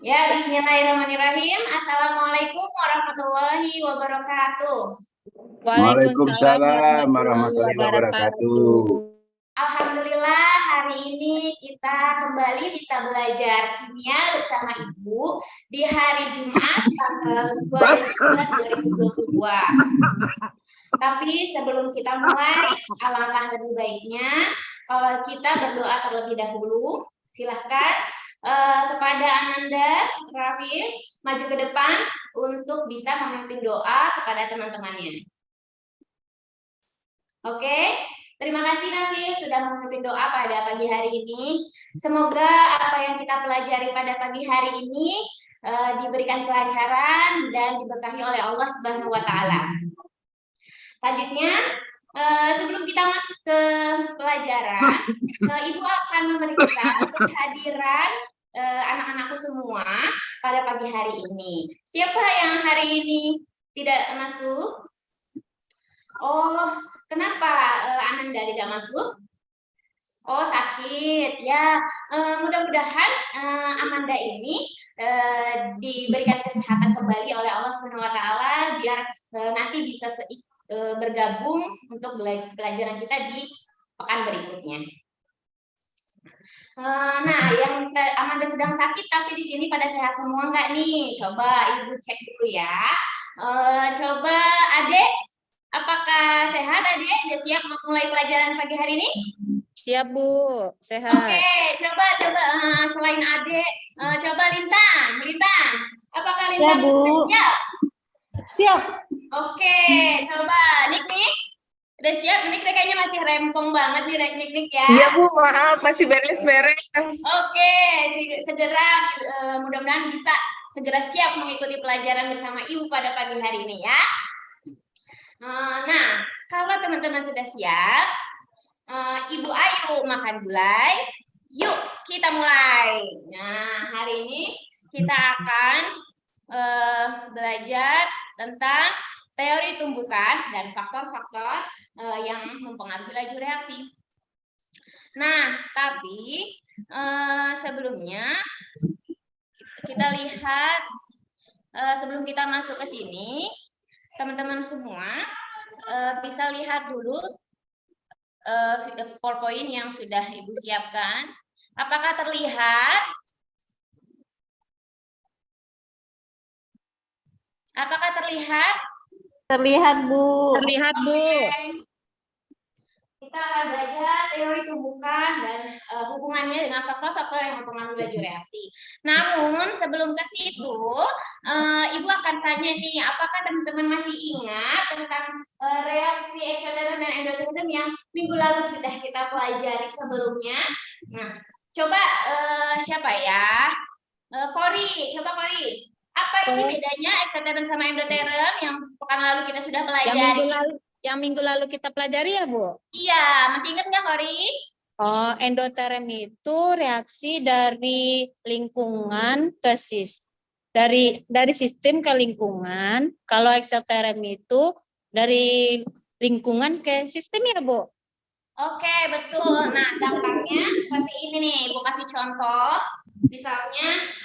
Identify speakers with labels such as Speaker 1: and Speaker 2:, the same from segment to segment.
Speaker 1: Ya, bismillahirrahmanirrahim. Assalamualaikum warahmatullahi wabarakatuh.
Speaker 2: Waalaikumsalam
Speaker 3: Waalaikumsalam
Speaker 2: warahmatullahi
Speaker 3: warahmatullahi
Speaker 2: wabarakatuh.
Speaker 3: wabarakatuh.
Speaker 1: Alhamdulillah, hari ini kita kembali bisa belajar kimia bersama Ibu di hari Jumat tanggal 2 Desember 2022. Tapi sebelum kita mulai, alangkah lebih baiknya kalau kita berdoa terlebih dahulu. Silahkan kepada Ananda, Raffi, maju ke depan untuk bisa memimpin doa kepada teman-temannya. Oke, terima kasih Raffi sudah memimpin doa pada pagi hari ini. Semoga apa yang kita pelajari pada pagi hari ini diberikan kelancaran dan diberkahi oleh Allah Subhanahu wa Ta'ala. Selanjutnya, sebelum kita masuk ke pelajaran, Ibu akan memeriksa kehadiran anak-anakku semua pada pagi hari ini. Siapa yang hari ini tidak masuk? Oh, kenapa Ananda tidak masuk? Oh, sakit. Ya, mudah-mudahan Amanda ini diberikan kesehatan kembali oleh Allah Subhanahu wa Ta'ala biar nanti bisa bergabung untuk pelajaran kita di pekan berikutnya. Nah, yang Amanda sedang sakit tapi di sini pada sehat semua nggak nih? Coba Ibu cek dulu ya. Coba Adek, apakah sehat Adek? Sudah siap mulai pelajaran pagi hari ini?
Speaker 3: Siap Bu, sehat.
Speaker 1: Oke, coba selain Adek, coba Lintang, apakah Lintang sudah siap?
Speaker 4: Siap.
Speaker 1: Oke, coba Nik, udah siap? Nik kayaknya masih rempong banget nih Nik ya.
Speaker 4: Iya Bu, maaf masih beres-beres.
Speaker 1: Oke, segera mudah-mudahan bisa segera siap mengikuti pelajaran bersama Ibu pada pagi hari ini ya. Nah, kalau teman-teman sudah siap, Ibu ayo makan gulai. Yuk kita mulai. Nah, hari ini kita akan belajar tentang teori tumbukan dan faktor-faktor yang mempengaruhi laju reaksi. Nah, tapi sebelumnya kita lihat sebelum kita masuk ke sini, teman-teman semua bisa lihat dulu PowerPoint yang sudah Ibu siapkan. Apakah terlihat? Apakah terlihat?
Speaker 4: Terlihat Bu.
Speaker 3: Terlihat Bu.
Speaker 1: Okay. Kita akan belajar teori tumbukan dan hubungannya dengan faktor-faktor yang mempengaruhi laju reaksi. Namun sebelum ke situ, Ibu akan tanya nih, apakah teman-teman masih ingat tentang reaksi eksoteron dan endoteron yang minggu lalu sudah kita pelajari sebelumnya? Nah, coba siapa ya? Kori, coba Kori. Apa sih bedanya eksoteron sama endoteron yang pekan lalu kita sudah pelajari?
Speaker 3: Yang minggu lalu kita pelajari ya Bu?
Speaker 1: Iya, masih ingat nggak Kori?
Speaker 3: Oh, endoterm itu reaksi dari lingkungan ke dari sistem ke lingkungan. Kalau eksoterm itu dari lingkungan ke sistem ya Bu?
Speaker 1: Oke, betul. Nah, gampangnya seperti ini nih. Ibu kasih contoh. Misalnya,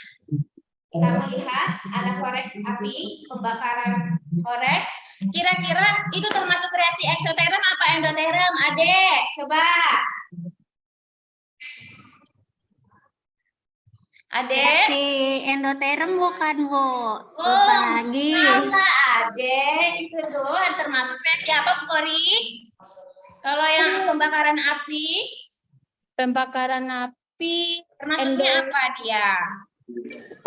Speaker 1: kita melihat ada korek api, pembakaran korek. Kira-kira itu termasuk reaksi eksoterm apa endoterm? Adek, coba. Adek?
Speaker 5: Reaksi endoterm bukan Bu?
Speaker 1: Oh,
Speaker 5: lagi.
Speaker 1: salah Adek. Itu tuh termasuk reaksi apa Bu Kori? Kalau yang pembakaran api?
Speaker 3: Pembakaran api.
Speaker 1: Termasuknya apa dia?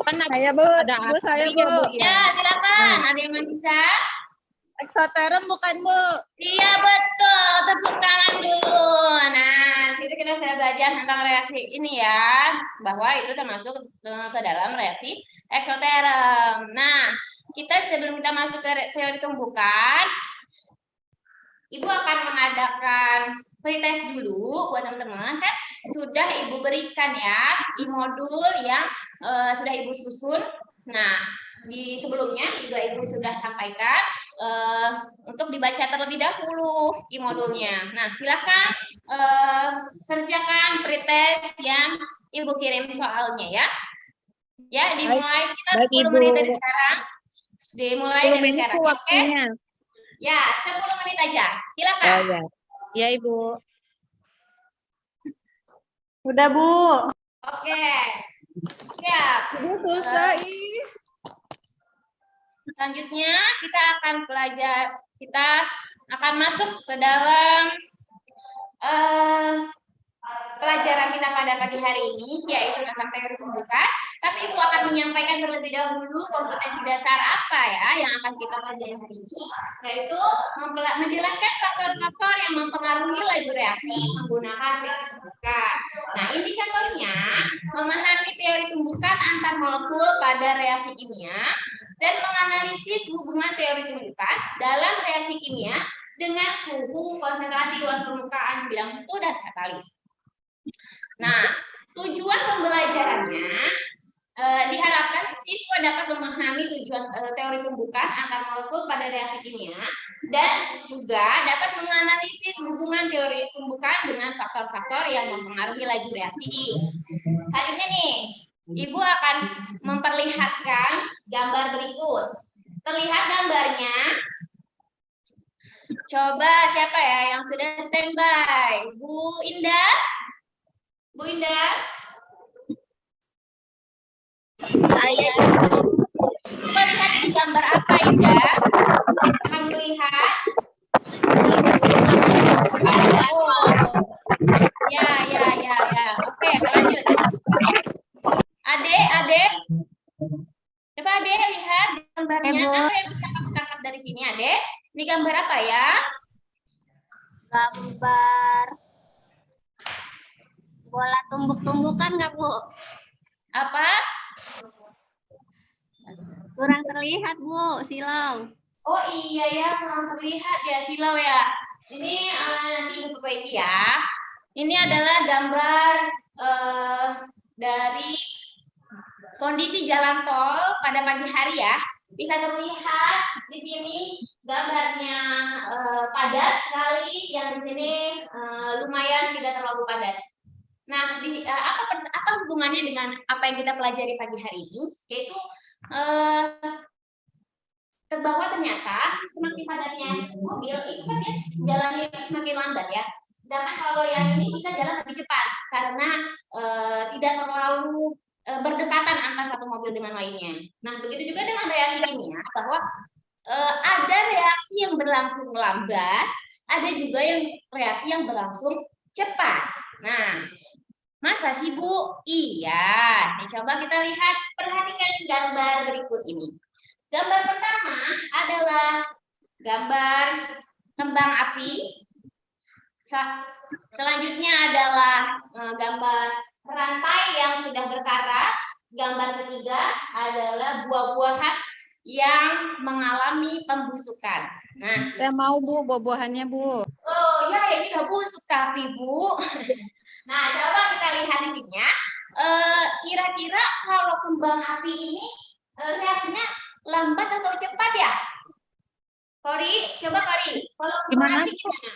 Speaker 3: Kan saya Bu, ada
Speaker 4: Bu, saya
Speaker 3: apinya
Speaker 4: Bu.
Speaker 3: Bu.
Speaker 1: Ya, silakan. Ada yang bisa?
Speaker 4: Eksoterm bukan Bu?
Speaker 1: Iya, betul. Tepuk tangan dulu. Nah, situ kita sudah belajar tentang reaksi ini ya, bahwa itu termasuk ke dalam reaksi eksoterm. Nah, sebelum kita masuk ke teori tumbukan, Ibu akan mengadakan pretest dulu buat teman-teman, kan sudah Ibu berikan ya di modul yang sudah Ibu susun. Nah, di sebelumnya juga Ibu sudah sampaikan untuk dibaca terlebih dahulu di modulnya. Nah, silakan kerjakan pretest yang Ibu kirim soalnya ya. Ya, dimulai sekitar
Speaker 3: Baik,
Speaker 1: 10
Speaker 3: Ibu.
Speaker 1: menit dari sekarang. Dimulai
Speaker 3: 10
Speaker 1: dari
Speaker 3: menit
Speaker 1: sekarang.
Speaker 3: tuh
Speaker 1: Oke?
Speaker 3: waktunya.
Speaker 1: Ya, 10 menit aja.
Speaker 3: Oh
Speaker 1: Silakan.
Speaker 3: ya. Ya, Ibu.
Speaker 4: Udah, Bu.
Speaker 1: Oke. Siap.
Speaker 4: Ibu susah,
Speaker 1: Selanjutnya kita akan masuk ke dalam pelajaran kita pada pagi hari ini, yaitu tentang teori tumbukan. Tapi Ibu akan menyampaikan terlebih dahulu kompetensi dasar apa ya yang akan kita pelajari hari ini, yaitu menjelaskan faktor-faktor yang mempengaruhi laju reaksi menggunakan teori tumbukan. Nah, indikatornya memahami teori tumbukan antar molekul pada reaksi kimia dan menganalisis hubungan teori tumbukan dalam reaksi kimia dengan suhu, konsentrasi, luas permukaan, bilang mutu, dan katalis. Nah, tujuan pembelajarannya diharapkan siswa dapat memahami tujuan teori tumbukan antar molekul pada reaksi kimia dan juga dapat menganalisis hubungan teori tumbukan dengan faktor-faktor yang mempengaruhi laju reaksi. Selanjutnya nih, Ibu akan memperlihatkan gambar berikut. Terlihat gambarnya? Coba siapa ya yang sudah standby? Bu Indah? Bu Indah? Saya coba lihat di gambar apa, Indah? Kamu lihat? Ya. Oke, lanjut. Adek. Coba Adek lihat gambarnya. Apa yang bisa kamu tangkap dari sini, Adek? Ini gambar apa ya?
Speaker 5: Gambar bola tumbuk-tumbukan nggak, Bu?
Speaker 1: Apa?
Speaker 5: Kurang terlihat, Bu, silau.
Speaker 1: Oh iya ya, kurang terlihat ya silau ya. Ini nanti Ibu perbaiki ya. Ini adalah gambar dari kondisi jalan tol pada pagi hari ya. Bisa terlihat di sini gambarnya padat sekali, yang di sini lumayan tidak terlalu padat. Nah, apa hubungannya dengan apa yang kita pelajari pagi hari ini? Yaitu bahwa ternyata semakin padatnya mobil itu kan dia jalannya semakin lambat ya. Sedangkan kalau yang ini bisa jalan lebih cepat karena tidak terlalu berdekatan antara satu mobil dengan lainnya. Nah, begitu juga dengan reaksi kimia, bahwa ada reaksi yang berlangsung lambat, ada juga yang reaksi yang berlangsung cepat. Nah, masa sih Bu? Iya. Nih, coba kita lihat, perhatikan gambar berikut ini. Gambar pertama adalah gambar kembang api. Selanjutnya adalah gambar rantai yang sudah berkarat. Gambar ketiga adalah buah-buahan yang mengalami pembusukan. Nah,
Speaker 3: Saya mau, Bu, buah-buahannya, Bu.
Speaker 1: oh ya, ini udah busuk tapi Bu. Nah, coba kita lihat di sini ya. Kira-kira kalau kembang api ini reaksinya lambat atau cepat ya? Kori, coba Kori. Kalau kembang api gimana?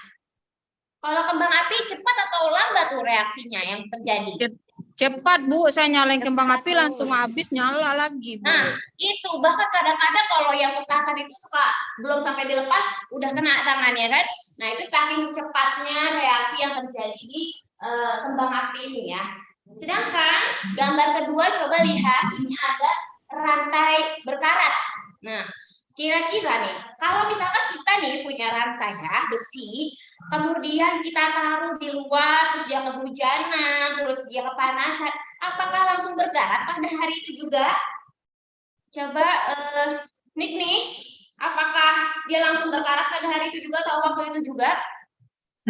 Speaker 1: Kalau kembang api cepat atau lambat tuh reaksinya yang terjadi?
Speaker 3: Cepat, Bu. Saya nyalain kembang api langsung habis nyala lagi, Bu.
Speaker 1: Nah, itu bahkan kadang-kadang kalau yang petasan itu suka belum sampai dilepas udah kena tangannya kan? Nah, itu saking cepatnya reaksi yang terjadi di kembang api ini ya. Sedangkan gambar kedua coba lihat, ini ada rantai berkarat. Nah, kira-kira nih, kalau misalkan kita nih punya rantai ya, besi, kemudian kita taruh di luar, terus dia kehujanan, terus dia kepanasan, apakah langsung berkarat pada hari itu juga? Coba Nik, apakah dia langsung berkarat pada hari itu juga atau waktu itu juga?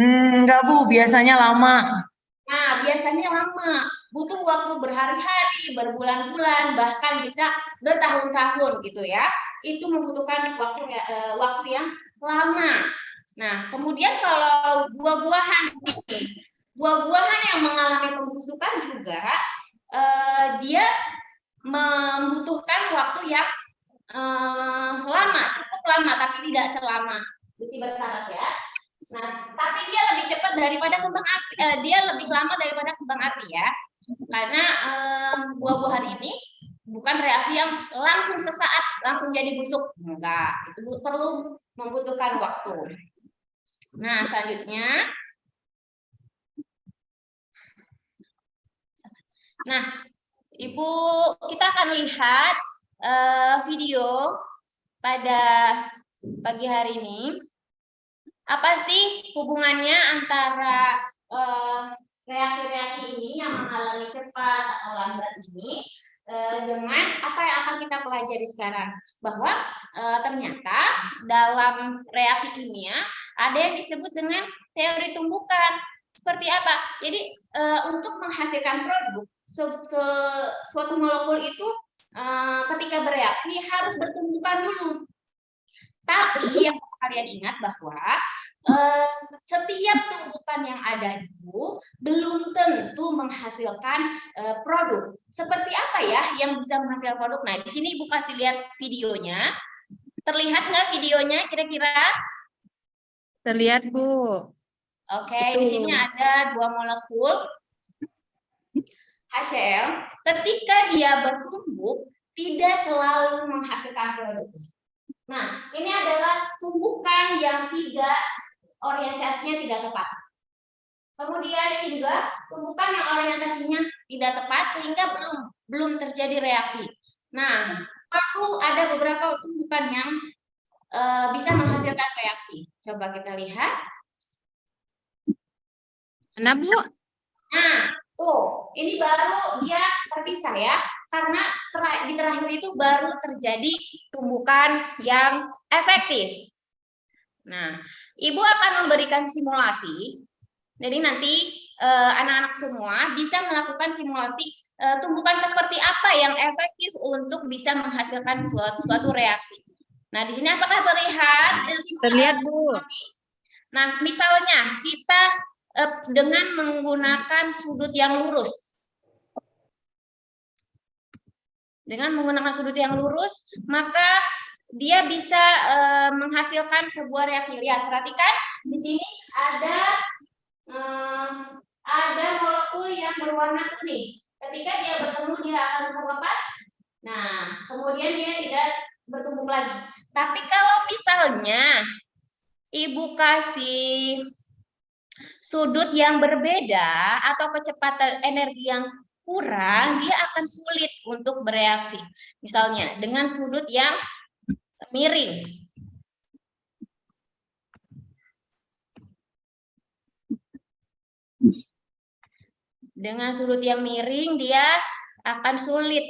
Speaker 4: Enggak, Bu, biasanya lama.
Speaker 1: Nah, biasanya lama, butuh waktu berhari-hari, berbulan-bulan, bahkan bisa bertahun-tahun gitu ya. Itu membutuhkan waktu yang lama. Nah, kemudian kalau buah-buahan yang mengalami pembusukan juga dia membutuhkan waktu yang lama, cukup lama, tapi tidak selama besi berkarat ya. Nah, tapi dia lebih cepat daripada kembang api, dia lebih lama daripada kembang api ya, karena buah-buahan ini Bukan reaksi yang langsung sesaat langsung jadi busuk. Enggak, itu perlu membutuhkan waktu. Nah, selanjutnya. Nah, Ibu, kita akan lihat video pada pagi hari ini. Apa sih hubungannya antara reaksi-reaksi ini yang mengalami cepat atau lambat ini dengan apa yang akan kita pelajari sekarang? Bahwa ternyata dalam reaksi kimia ada yang disebut dengan teori tumbukan. Seperti apa? Jadi untuk menghasilkan produk, suatu molekul itu ketika bereaksi harus bertumbukan dulu. Tapi yang kalian ingat bahwa setiap tumbukan yang ada itu belum tentu menghasilkan produk. Seperti apa ya yang bisa menghasilkan produk? Nah, di sini Ibu kasih lihat videonya. Terlihat nggak videonya kira-kira?
Speaker 3: Terlihat, Bu.
Speaker 1: Oke, di sini ada 2 molekul HCl. Ketika dia bertumbuh, tidak selalu menghasilkan produk. Nah, ini adalah tumbukan yang orientasinya tidak tepat. Kemudian ini juga tumbukan yang orientasinya tidak tepat sehingga belum terjadi reaksi. Nah, perlu ada beberapa tumbukan yang bisa menghasilkan reaksi. Coba kita lihat.
Speaker 3: Mana, Bu?
Speaker 1: Nah, tuh, ini baru dia terpisah ya. Karena di terakhir itu baru terjadi tumbukan yang efektif. Nah, Ibu akan memberikan simulasi. Jadi nanti anak-anak semua bisa melakukan simulasi tumbukan seperti apa yang efektif untuk bisa menghasilkan suatu reaksi. Nah, di sini apakah terlihat?
Speaker 3: Terlihat, Bu.
Speaker 1: Nah, misalnya kita dengan menggunakan sudut yang lurus. Dengan menggunakan sudut yang lurus, maka dia bisa menghasilkan sebuah reaksi. Lihat, perhatikan di sini ada molekul yang berwarna kuning. Ketika dia bertemu, dia akan terlepas. Nah, kemudian dia tidak bertumbuh lagi. Tapi kalau misalnya Ibu kasih sudut yang berbeda atau kecepatan energi yang kurang, dia akan sulit untuk bereaksi. Misalnya dengan sudut yang miring. Dengan sudut yang miring dia akan sulit.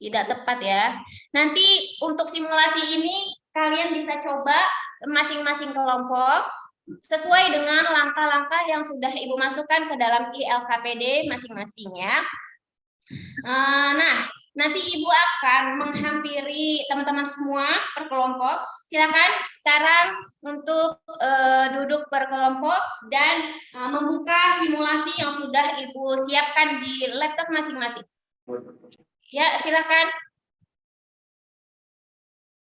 Speaker 1: Tidak tepat ya. Nanti untuk simulasi ini kalian bisa coba masing-masing kelompok sesuai dengan langkah-langkah yang sudah Ibu masukkan ke dalam ILKPD masing-masingnya. Nah, nanti Ibu akan menghampiri teman-teman semua per kelompok. Silakan sekarang untuk duduk per kelompok dan membuka simulasi yang sudah Ibu siapkan di laptop masing-masing. Ya, silakan.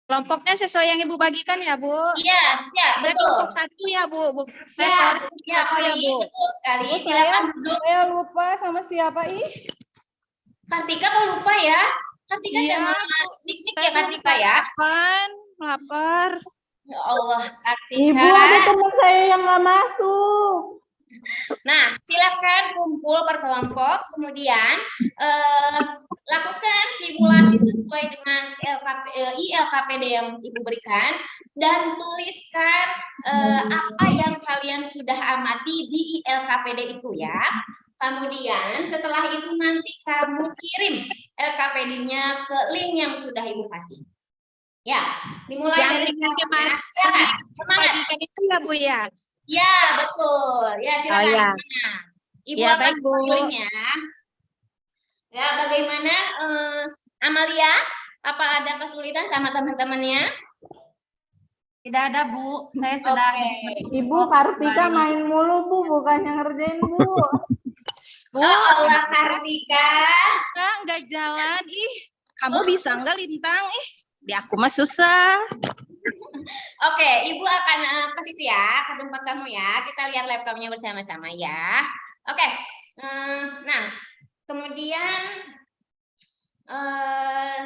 Speaker 3: Kelompoknya sesuai yang Ibu bagikan ya, Bu?
Speaker 1: Iya, siap, betul.
Speaker 3: Kelompok 1 ya, Bu.
Speaker 1: Ya,
Speaker 3: Satu ya, Bu.
Speaker 1: betul sekali. Silakan duduk.
Speaker 4: Saya lupa sama siapa ih?
Speaker 1: Kartika kok lupa ya? Kartika
Speaker 3: Iya,
Speaker 1: jangan nik-nik ya Kartika ya.
Speaker 3: Lapar.
Speaker 1: Ya Allah, Kartika.
Speaker 4: Ibu, ada teman saya yang nggak masuk.
Speaker 1: Nah, silakan kumpul per kelompok, kemudian lakukan simulasi sesuai dengan ILKPD yang Ibu berikan dan tuliskan apa yang kalian sudah amati di ILKPD itu ya. Kemudian setelah itu nanti kamu kirim LKPD-nya ke link yang sudah Ibu kasih. Ya, dimulai
Speaker 3: Yang
Speaker 1: dari
Speaker 3: kemarin.
Speaker 1: semangat.
Speaker 3: Itu ya, Bu ya.
Speaker 1: Ya, betul. Ya, silakan.
Speaker 3: Oh, ya.
Speaker 1: Ibu
Speaker 3: Ya,
Speaker 1: akan
Speaker 3: baik, Bu.
Speaker 1: pilihnya. Ya, bagaimana Amalia? Apa ada kesulitan sama teman-temannya?
Speaker 5: Tidak ada, Bu. Saya sedang
Speaker 4: Ibu, Kartika main mulu, Bu, bukannya ngerjain, Bu.
Speaker 3: Bu,
Speaker 1: Oh, Allah Kartika.
Speaker 3: nggak jalan. Ih, kamu bisa nggak lintang? Ih, di aku mah susah.
Speaker 1: Oke, Ibu akan ke situ ya, ke tempat kamu ya. Kita lihat laptopnya bersama-sama ya. Oke, nah kemudian eh,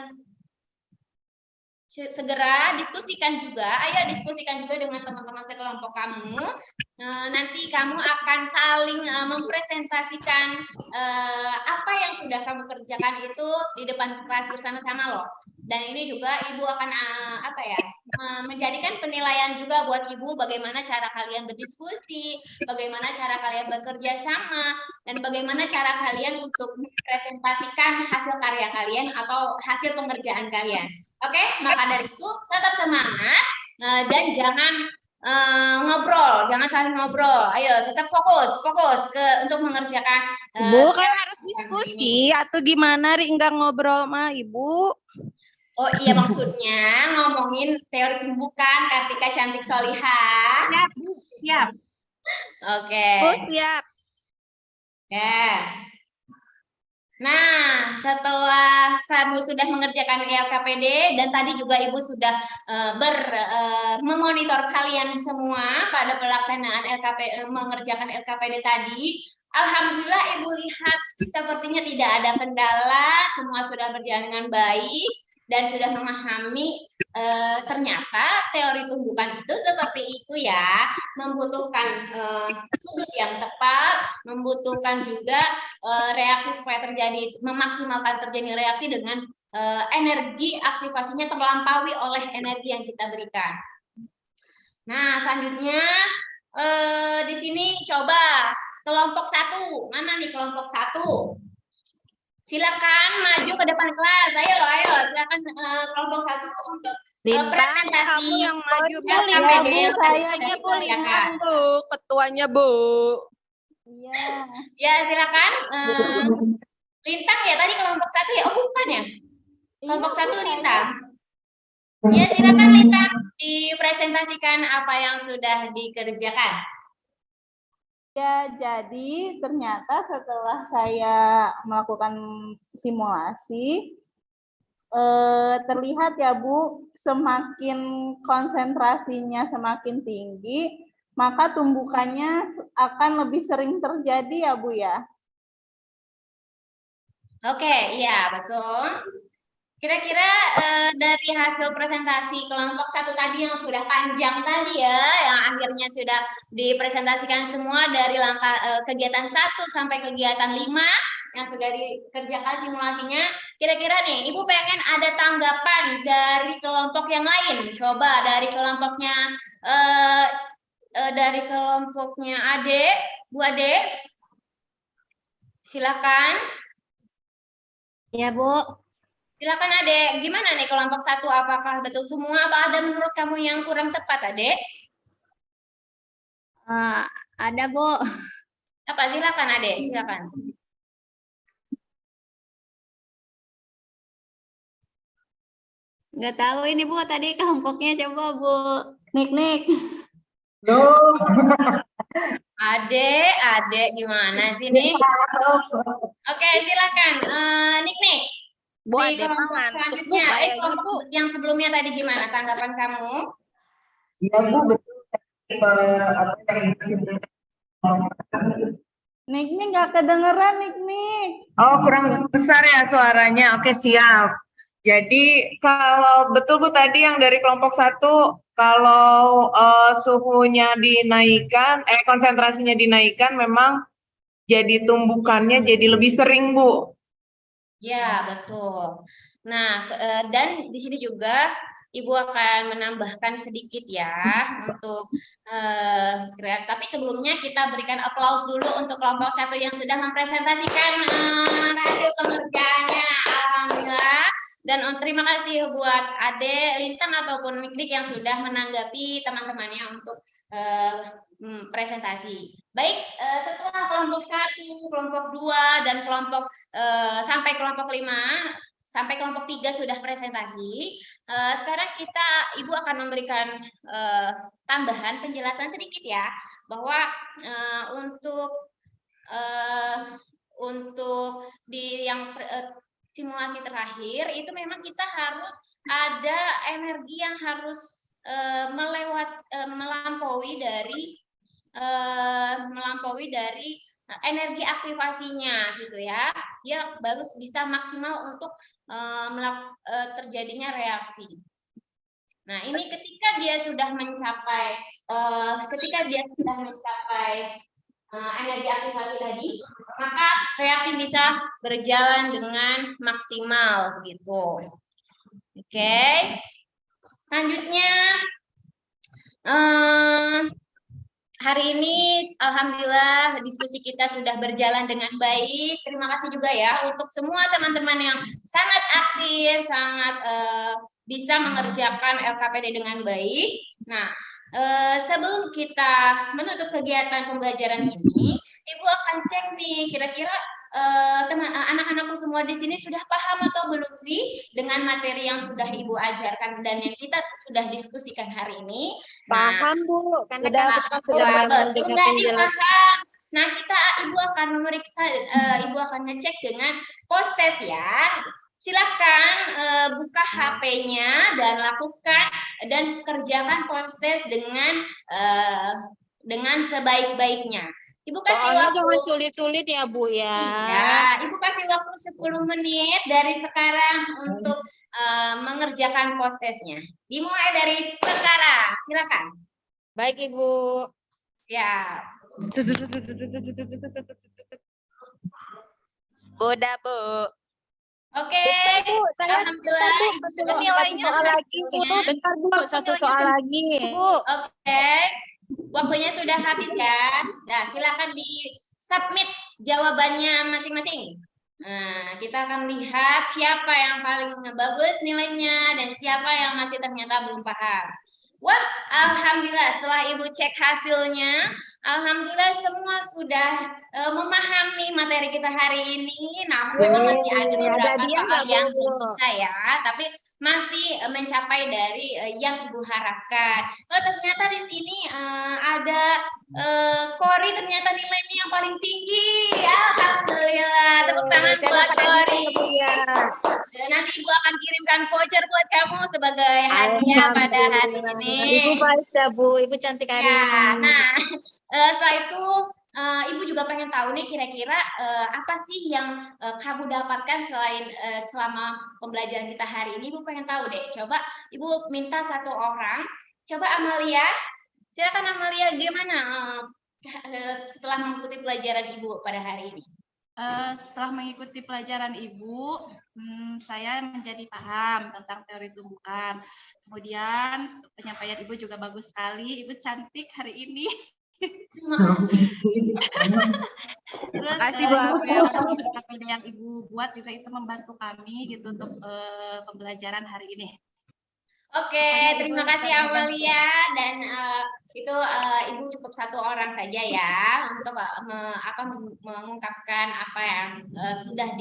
Speaker 1: segera diskusikan juga, ayo diskusikan juga dengan teman-teman sekelompok kamu. Nanti kamu akan saling mempresentasikan apa yang sudah kamu kerjakan itu di depan kelas bersama-sama loh. Dan ini juga Ibu akan menjadikan penilaian juga buat Ibu bagaimana cara kalian berdiskusi, bagaimana cara kalian bekerja sama, dan bagaimana cara kalian untuk mempresentasikan hasil karya kalian atau hasil pengerjaan kalian. Oke, maka dari itu tetap semangat dan jangan ngobrol, jangan saling ngobrol. Ayo tetap fokus untuk mengerjakan.
Speaker 3: Bu kan harus diskusi atau gimana Ri enggak ngobrol mah Ibu?
Speaker 1: Oh iya, maksudnya ngomongin teori tumbukan Kartika Cantik Solihah.
Speaker 5: Siap, Bu. Siap.
Speaker 1: Oke.
Speaker 3: Bu siap.
Speaker 1: Ya. Nah, setelah kamu sudah mengerjakan LKPD dan tadi juga Ibu sudah memonitor kalian semua pada pelaksanaan mengerjakan LKPD tadi. Alhamdulillah Ibu lihat sepertinya tidak ada kendala, semua sudah berjalan dengan baik dan sudah memahami ternyata teori tumbukan itu seperti itu ya, membutuhkan sudut yang tepat, membutuhkan juga reaksi supaya memaksimalkan terjadi reaksi dengan energi aktivasinya terlampaui oleh energi yang kita berikan. Nah, selanjutnya di sini coba kelompok 1. Mana nih kelompok 1? Silakan maju ke depan kelas. Ayo, silakan kelompok 1 untuk presentasi.
Speaker 3: Kamu yang maju Bu,
Speaker 1: LKPD.
Speaker 3: saya Bu Lintang Bu, ketuanya Bu.
Speaker 4: Iya.
Speaker 1: Ya, silakan. Lintang ya tadi kelompok 1 ya? Oh, bukan ya? Kelompok 1 Lintang. Ya, silakan Lintang dipresentasikan apa yang sudah dikerjakan.
Speaker 4: Ya, jadi ternyata setelah saya melakukan simulasi, terlihat ya Bu, semakin konsentrasinya semakin tinggi, maka tumbukannya akan lebih sering terjadi ya Bu ya.
Speaker 1: Oke, iya betul. Kira-kira dari hasil presentasi kelompok 1 tadi yang sudah panjang tadi ya, yang akhirnya sudah dipresentasikan semua dari langkah kegiatan 1 sampai kegiatan 5 yang sudah dikerjakan simulasinya. Kira-kira nih, Ibu pengen ada tanggapan dari kelompok yang lain. Coba dari kelompoknya Ade, Bu Ade. Silakan.
Speaker 5: Ya, Bu.
Speaker 1: Silakan Adek, gimana nih kelompok 1? Apakah betul semua atau ada menurut kamu yang kurang tepat, Adek?
Speaker 5: Ada, Bu.
Speaker 1: Apa? Silakan Adek, silakan.
Speaker 5: Nggak tahu ini, Bu. Tadi kelompoknya coba, Bu. Nik.
Speaker 1: Adek, gimana sih nih? Oke, silakan. Nik.
Speaker 3: Bu,
Speaker 1: di kelompok selanjutnya, kelompok yang sebelumnya tadi gimana tanggapan kamu?
Speaker 6: Iya Bu, betul.
Speaker 4: Nik nggak kedengeran Nik.
Speaker 6: Oh, kurang besar ya suaranya. Oke, siap. Jadi kalau betul Bu tadi yang dari kelompok 1, kalau suhunya dinaikkan, konsentrasinya dinaikkan, memang jadi tumbukannya jadi lebih sering Bu.
Speaker 1: Ya, betul. Nah, dan di sini juga Ibu akan menambahkan sedikit ya untuk tapi sebelumnya kita berikan aplaus dulu untuk kelompok 1 yang sudah mempresentasikan hasil pengerjaannya. Alhamdulillah. Dan terima kasih buat Ade, Lintang ataupun Mikdik yang sudah menanggapi teman-temannya untuk presentasi. Baik, setelah kelompok 1, kelompok 2, dan sampai kelompok 5, sampai kelompok 3 sudah presentasi. Sekarang Ibu akan memberikan tambahan penjelasan sedikit ya, bahwa untuk di yang simulasi terakhir itu memang kita harus ada energi yang harus melampaui dari energi aktivasinya gitu ya. Dia baru bisa maksimal untuk terjadinya reaksi. Nah, ini ketika dia sudah mencapai energi aktivasi tadi, maka reaksi bisa berjalan dengan maksimal gitu. Oke. Selanjutnya hari ini alhamdulillah diskusi kita sudah berjalan dengan baik. Terima kasih juga ya untuk semua teman-teman yang sangat aktif, sangat bisa mengerjakan LKPD dengan baik. Nah, sebelum kita menutup kegiatan pembelajaran ini, Ibu akan cek nih kira-kira anak-anakku semua di sini sudah paham atau belum sih dengan materi yang sudah Ibu ajarkan dan yang kita sudah diskusikan hari ini. Nah,
Speaker 7: Paham Bu, karena
Speaker 1: kita
Speaker 7: sudah
Speaker 1: betul tadi paham. Nah, Ibu akan memeriksa, Ibu akan ngecek dengan post test ya. Silakan buka HP-nya dan lakukan dan kerjakan post test dengan sebaik-baiknya. Ibu kasih
Speaker 7: soalnya
Speaker 1: waktu
Speaker 7: jangan sulit-sulit ya Bu ya.
Speaker 1: Ya, Ibu kasih waktu 10 menit dari sekarang untuk mengerjakan post testnya. Dimulai dari sekarang. Silakan.
Speaker 7: Baik Ibu.
Speaker 1: Siap.
Speaker 7: Udah Bu.
Speaker 1: Oke.
Speaker 7: Bentar, Bu,
Speaker 1: Alhamdulillah.
Speaker 7: bentar, Bu,
Speaker 1: Ibu
Speaker 7: satu
Speaker 1: sudah
Speaker 7: soal
Speaker 1: sudah
Speaker 7: lagi Bu.
Speaker 1: waktunya.
Speaker 7: Bentar Bu, satu soal lagi. Bu.
Speaker 1: Oke. Waktunya sudah habis ya. Nah, silakan di submit jawabannya masing-masing. Nah, kita akan lihat siapa yang paling bagus nilainya dan siapa yang masih ternyata belum paham. Wah, alhamdulillah setelah Ibu cek hasilnya, alhamdulillah semua sudah memahami materi kita hari ini. Namun masih ada beberapa soal yang belum bisa ya, tapi masih mencapai dari yang Ibu harapkan. Oh, ternyata di sini ada Kori ternyata nilainya yang paling tinggi. Alhamdulillah. Tepuk tangan buat Kori. Nanti Ibu akan kirimkan voucher buat kamu sebagai hadiah pada hari ini.
Speaker 7: Ibu baik ya Bu, Ibu cantik hari
Speaker 1: Ya,
Speaker 7: ini.
Speaker 1: nah setelah itu Ibu juga pengen tahu nih kira-kira apa sih yang kamu dapatkan selain selama pembelajaran kita hari ini. Ibu pengen tahu deh. Coba Ibu minta satu orang. Coba Amalia. Silakan Amalia, gimana setelah mengikuti pelajaran Ibu pada hari ini?
Speaker 5: Setelah mengikuti pelajaran Ibu, saya menjadi paham tentang teori tumbuhan. Kemudian penyampaian Ibu juga bagus sekali. Ibu cantik hari ini.
Speaker 1: Terima kasih.
Speaker 5: Terus apa yang Ibu buat juga itu membantu kami gitu untuk pembelajaran hari ini.
Speaker 1: Oke, terima kasih Amalia dan itu Ibu cukup satu orang saja ya untuk mengungkapkan apa yang sudah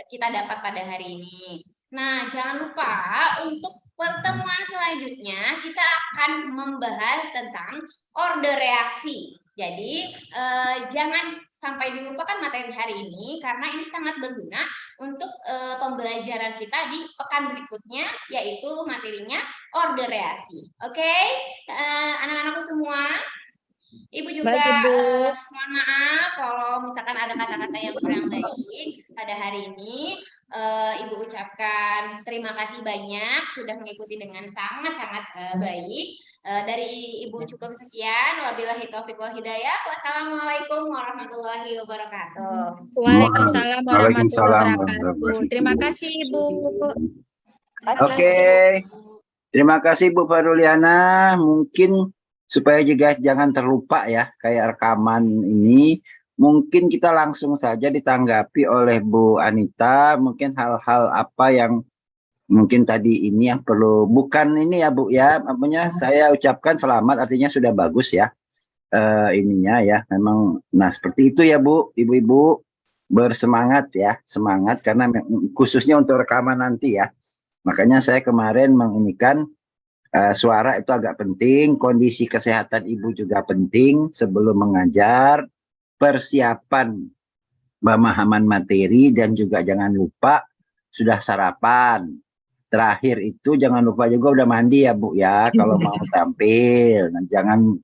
Speaker 1: kita dapat pada hari ini. Nah, jangan lupa untuk pertemuan selanjutnya kita akan membahas tentang order reaksi. Jadi jangan sampai dilupakan materi hari ini karena ini sangat berguna untuk pembelajaran kita di pekan berikutnya, yaitu materinya order reaksi. Oke, anak-anakku semua, Ibu juga mohon maaf kalau misalkan ada kata-kata yang kurang baik pada hari ini. Ibu ucapkan terima kasih banyak sudah mengikuti dengan sangat-sangat baik. Dari Ibu cukup sekian. Wabillahi taufiq wal hidayah. Wassalamualaikum warahmatullahi wabarakatuh.
Speaker 7: Waalaikumsalam warahmatullahi wabarakatuh. Terima kasih Ibu.
Speaker 2: Oke. Terima kasih Bu Faruliana. Mungkin supaya juga jangan terlupa ya kayak rekaman ini. Mungkin kita langsung saja ditanggapi oleh Bu Anita. Mungkin hal-hal apa yang mungkin tadi ini yang perlu, bukan ini ya Bu ya, apanya saya ucapkan selamat artinya sudah bagus ya ininya ya, memang. Nah seperti itu ya Bu, ibu-ibu bersemangat ya, semangat karena khususnya untuk rekaman nanti ya. Makanya saya kemarin menginikan suara itu agak penting, kondisi kesehatan ibu juga penting sebelum mengajar, persiapan pemahaman materi dan juga jangan lupa sudah sarapan. terakhir itu jangan lupa juga udah mandi ya Bu ya kalau mau tampil. Nah,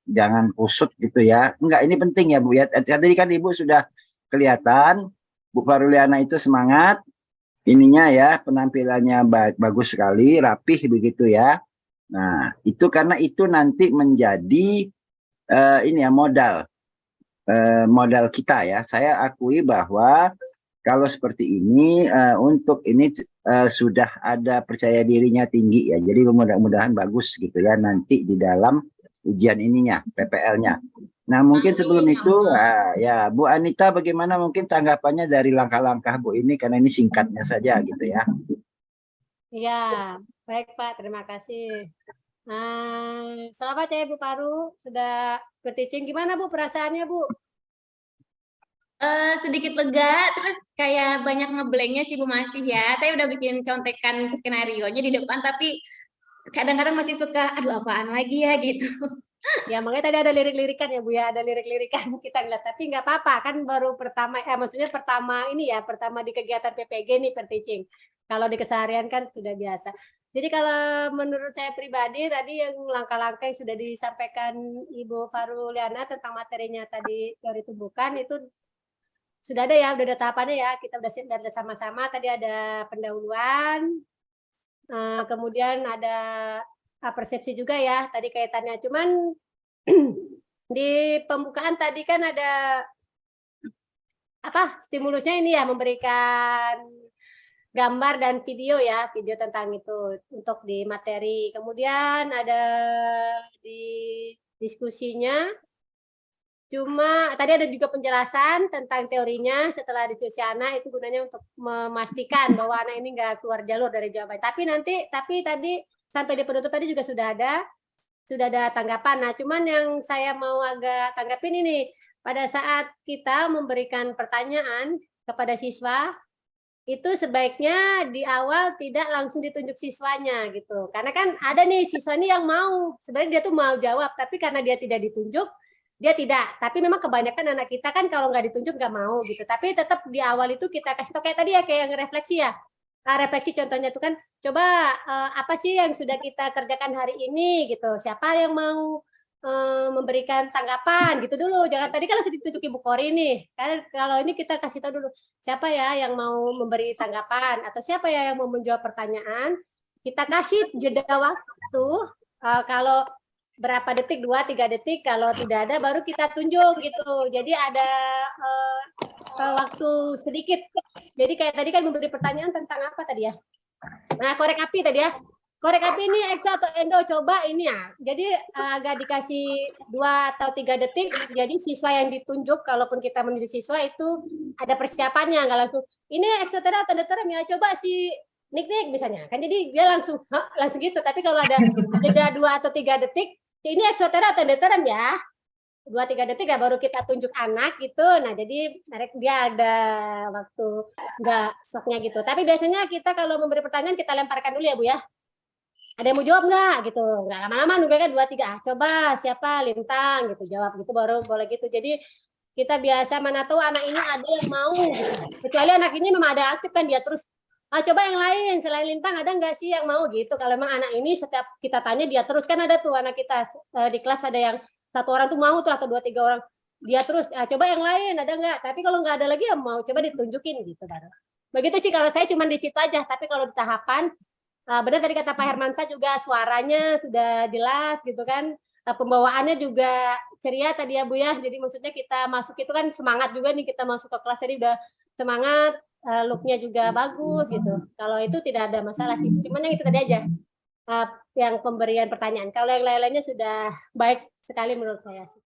Speaker 2: jangan kusut gitu ya. Enggak, ini penting ya Bu ya. Tadi kan Ibu sudah kelihatan Bu Faruliana itu semangat ininya ya, penampilannya bagus sekali, rapih begitu ya. Nah, itu karena itu nanti menjadi ini ya modal kita ya. Saya akui bahwa kalau seperti ini untuk ini sudah ada percaya dirinya tinggi ya. Jadi mudah-mudahan bagus gitu ya nanti di dalam ujian ininya, PPL-nya. Nah, mungkin sebelum itu ya Bu Anita bagaimana mungkin tanggapannya dari langkah-langkah Bu ini karena ini singkatnya saja gitu ya.
Speaker 8: Iya, baik Pak, terima kasih. Selamat ya Bu Paru, sudah berteaching. Gimana Bu perasaannya Bu?
Speaker 1: Sedikit lega, terus kayak banyak ngeblanknya sih Bu masih ya. Saya udah bikin contekan skenario-nya di depan, tapi kadang-kadang masih suka, aduh apaan lagi ya gitu.
Speaker 8: Ya makanya tadi ada lirik-lirikan ya Bu ya, ada lirik-lirikan kita ngeliat. Tapi nggak apa-apa, kan baru pertama, maksudnya pertama ini ya, pertama di kegiatan PPG nih per-teaching. Kalau di keseharian kan sudah biasa. Jadi kalau menurut saya pribadi tadi yang langkah-langkah yang sudah disampaikan Ibu Faruliana tentang materinya tadi teori tumbukan itu sudah ada ya, udah ada tahapannya ya, kita udah sama-sama. Tadi ada pendahuluan, kemudian ada persepsi juga ya, tadi kaitannya. Cuman di pembukaan tadi kan ada stimulusnya ini ya, memberikan gambar dan video ya, video tentang itu untuk di materi. Kemudian ada di diskusinya. Cuma tadi ada juga penjelasan tentang teorinya setelah diskusi anak itu gunanya untuk memastikan bahwa anak ini nggak keluar jalur dari jawaban. Tapi tadi sampai di penutup tadi juga sudah ada tanggapan. Nah, cuman yang saya mau agak tanggapin ini pada saat kita memberikan pertanyaan kepada siswa itu sebaiknya di awal tidak langsung ditunjuk siswanya gitu. Karena kan ada nih siswa ini yang mau sebenarnya dia tuh mau jawab tapi karena dia tidak ditunjuk dia tidak, tapi memang kebanyakan anak kita kan kalau nggak ditunjuk nggak mau gitu. Tapi tetap di awal itu kita kasih tau kayak tadi ya, kayak yang refleksi ya. Refleksi contohnya itu kan, coba apa sih yang sudah kita kerjakan hari ini gitu. Siapa yang mau memberikan tanggapan gitu dulu. Jangan tadi kan langsung ditunjuk Ibu Kori nih. Karena kalau ini kita kasih tahu dulu siapa ya yang mau memberi tanggapan atau siapa ya yang mau menjawab pertanyaan. Kita kasih jeda waktu kalau berapa detik, 2-3 detik, kalau tidak ada baru kita tunjuk gitu. Jadi ada waktu sedikit. Jadi kayak tadi kan memberi pertanyaan tentang apa tadi ya? Nah, korek api tadi ya. Korek api ini ekso atau endo, coba ini ya. Jadi agak dikasih 2 atau 3 detik. Jadi siswa yang ditunjuk, kalaupun kita menunjuk siswa itu ada persiapannya, nggak langsung. Ini eksoterm atau endoterm ya, coba si Nik misalnya. Kan jadi dia langsung gitu. Tapi kalau ada jeda 2 atau 3 detik, ini eksoterm atau endoterm ya, 2-3 detik ya baru kita tunjuk anak gitu. Nah jadi dia ada waktu nggak soknya gitu. Tapi biasanya kita kalau memberi pertanyaan kita lemparkan dulu ya Bu ya. Ada yang mau jawab nggak gitu? Nggak lama-lama nunggu kan 2-3. Coba siapa Lintang gitu jawab gitu baru boleh gitu. Jadi kita biasa mana tahu anak ini ada yang mau gitu. Kecuali anak ini memang ada aktif kan dia terus. Coba yang lain selain Lintang ada nggak sih yang mau gitu? Kalau memang anak ini setiap kita tanya dia terus kan ada tuh anak kita di kelas ada yang 1 orang tuh mau tuh atau 2-3 orang dia terus. Coba yang lain ada nggak? Tapi kalau nggak ada lagi yang mau coba ditunjukin gitu baru. Begitu sih kalau saya cuma di situ aja. Tapi kalau di tahapan benar tadi kata Pak Hermansa juga suaranya sudah jelas gitu kan. Pembawaannya juga ceria tadi ya Bu ya. Jadi maksudnya kita masuk itu kan semangat juga nih kita masuk ke kelas tadi udah semangat. Look-nya juga bagus gitu. Kalau itu tidak ada masalah sih. Cuman yang itu tadi aja. Yang pemberian pertanyaan. Kalau yang lain-lainnya sudah baik sekali menurut saya sih.